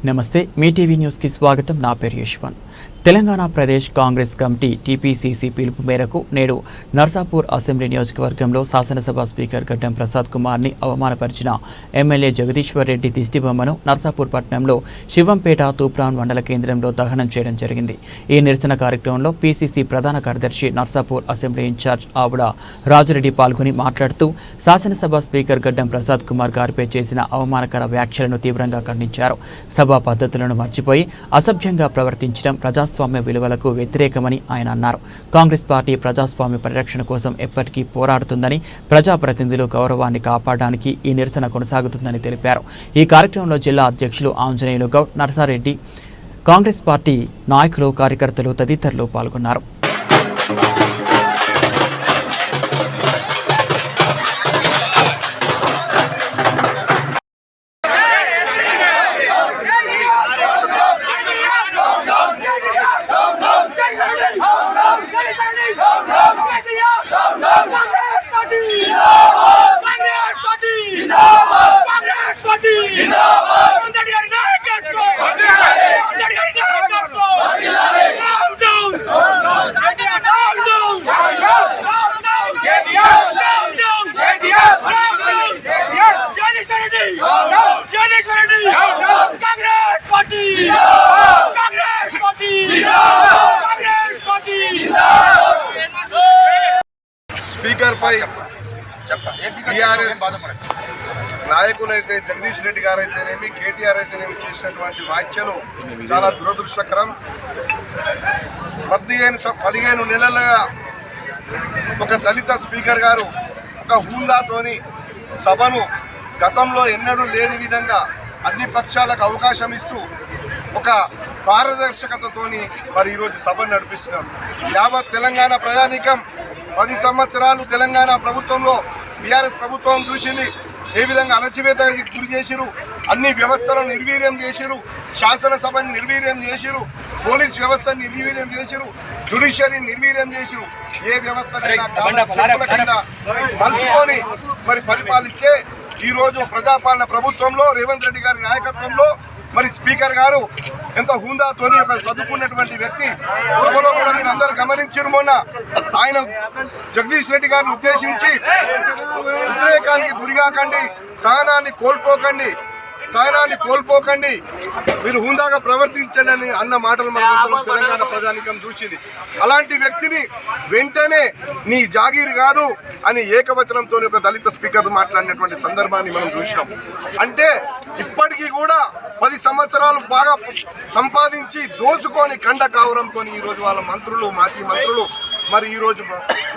నమస్తే మీ TV news కి స్వాగతం. నా పేరు యశ్వంత్. తెలంగాణ ప్రదేశ్ కాంగ్రెస్ కమిటీ టీపీసీసీ పిలుపు మేరకు నేడు నర్సాపూర్ అసెంబ్లీ నియోజకవర్గంలో శాసనసభ స్పీకర్ గడ్డం ప్రసాద్ కుమార్ని అవమానపరిచిన ఎమ్మెల్యే జగదీశ్వర్ రెడ్డి దిష్టిబొమ్మను నర్సాపూర్ పట్టణంలో శివంపేట తూప్రాన్ మండల కేంద్రంలో దహనం చేయడం జరిగింది. ఈ నిరసన కార్యక్రమంలో పీసీసీ ప్రధాన కార్యదర్శి నర్సాపూర్ అసెంబ్లీ ఇన్ఛార్జ్ ఆవుడ రాజురెడ్డి పాల్గొని మాట్లాడుతూ శాసనసభ స్పీకర్ గడ్డం ప్రసాద్ కుమార్ గారిపై చేసిన అవమానకర వ్యాఖ్యలను తీవ్రంగా ఖండించారు. సభా పద్ధతులను మర్చిపోయి అసభ్యంగా ప్రవర్తించడం ప్రజాస్వామ్య విలువలకు వ్యతిరేకమని ఆయన అన్నారు. కాంగ్రెస్ పార్టీ ప్రజాస్వామ్య పరిరక్షణ కోసం ఎప్పటికీ పోరాడుతుందని, ప్రజాప్రతినిధుల గౌరవాన్ని కాపాడడానికి ఈ నిరసన కొనసాగుతుందని తెలిపారు. ఈ కార్యక్రమంలో జిల్లా అధ్యక్షులు ఆంజనేయులు గౌడ్, నర్సారెడ్డి, కాంగ్రెస్ పార్టీ నాయకులు, కార్యకర్తలు తదితరులు పాల్గొన్నారు. స్పీకర్ పై టీఆర్ఎస్ నాయకులైతే జగదీష్ రెడ్డి గారు అయితేనేమి, కేటీఆర్ అయితేనేమి చేసినటువంటి వ్యాఖ్యలు చాలా దురదృష్టకరం. 15 నెలలుగా ఒక దళిత స్పీకర్ గారు ఒక హూందాతోని సభను గతంలో ఎన్నడూ లేని విధంగా అన్ని పక్షాలకు అవకాశం ఇస్తూ ఒక పారదర్శకతతోని మరి ఈరోజు సభను నడిపిస్తున్నారు. యావత్ తెలంగాణ ప్రజానీకం 10 సంవత్సరాలు తెలంగాణ ప్రభుత్వంలో టీఆర్ఎస్ ప్రభుత్వం చూసింది. ఏ విధంగా అణచివేతకి గురి చేసిరు, అన్ని వ్యవస్థలను నిర్వీర్యం చేసిరు, శాసనసభని నిర్వీర్యం చేసిరు, పోలీస్ వ్యవస్థను నిర్వీర్యం చేసిరు, జ్యుడిషియరీని నిర్వీర్యం చేసిరు. ఏ వ్యవస్థనైనా మలుచుకొని మరి పరిపాలిస్తే ఈరోజు ప్రజాపాలన ప్రభుత్వంలో రేవంత్ రెడ్డి గారి నాయకత్వంలో మరి స్పీకర్ గారు ఎంత హుందాతోని ఒక చదువుకున్నటువంటి వ్యక్తి సభలో కూడా మీరు అందరూ గమనించారు. మొన్న ఆయన జగదీష్ రెడ్డి గారిని ఉద్దేశించి ఉద్రేకానికి గురికాకండి, సహనాన్ని కోల్పోకండి, మీరు హుందాగా ప్రవర్తించండి అని అన్న మాటలు మన తెలంగాణ ప్రజానీకం చూసింది. అలాంటి వ్యక్తిని వెంటనే నీ జాగీరు కాదు అని ఏకవచనంతో ఒక దళిత స్పీకర్ మాట్లాడినటువంటి సందర్భాన్ని మనం చూసినాం. అంటే ఇప్పటికీ కూడా 10 సంవత్సరాలు బాగా సంపాదించి దోచుకొని కండ కావడంతో ఈరోజు వాళ్ళ మంత్రులు, మాజీ మంత్రులు మరి ఈరోజు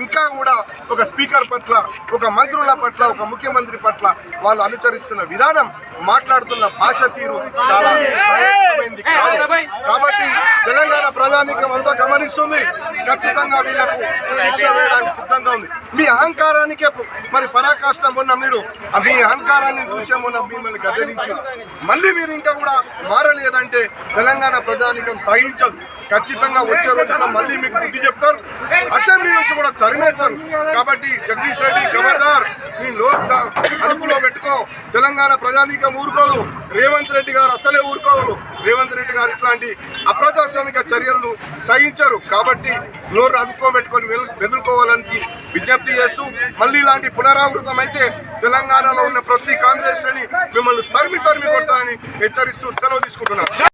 ఇంకా కూడా ఒక స్పీకర్ పట్ల, ఒక మంత్రుల పట్ల, ఒక ముఖ్యమంత్రి పట్ల వాళ్ళు అనుసరిస్తున్న విధానం, మాట్లాడుతున్న భాష తీరు చాలా సహేతుకమైంది కాదు. కాబట్టి తెలంగాణ ప్రజానీకం అంతా గమనిస్తుంది. ఖచ్చితంగా వీళ్ళకు శిక్ష వేయడానికి సిద్ధంగా ఉంది. మీ అహంకారానికే మరి పరాకాష్ట మొన్న మీరు మీ అహంకారాన్ని చూసే మొన్న మిమ్మల్ని గద్దెదించు. మళ్ళీ మీరు ఇంకా కూడా మారలేదంటే తెలంగాణ ప్రజానీకం సహించదు. ఖచ్చితంగా వచ్చే రోజుల్లో మళ్ళీ మీకు బుద్ధి చెప్తారు, అసెంబ్లీ నుంచి కూడా తరిమేస్తారు. కాబట్టి జగదీష్ రెడ్డి ఖబర్దార్, నీ నోరు అదుపులో పెట్టుకో. తెలంగాణ ప్రజానీకం ఊరుకోదు, రేవంత్ రెడ్డి గారు అసలే ఊరుకోరు. రేవంత్ రెడ్డి గారు ఇట్లాంటి అప్రజాస్వామిక చర్యలను సహించరు. కాబట్టి నోరు అదుపుకోబెట్టుకొని ఎదుర్కోవాలని విజ్ఞప్తి చేస్తూ, మళ్ళీ ఇలాంటి పునరావృతం అయితే తెలంగాణలో ఉన్న ప్రతి కాంగ్రెస్ ని మిమ్మల్ని తరిమి కొట్టాలని హెచ్చరిస్తూ సెలవు తీసుకుంటున్నారు.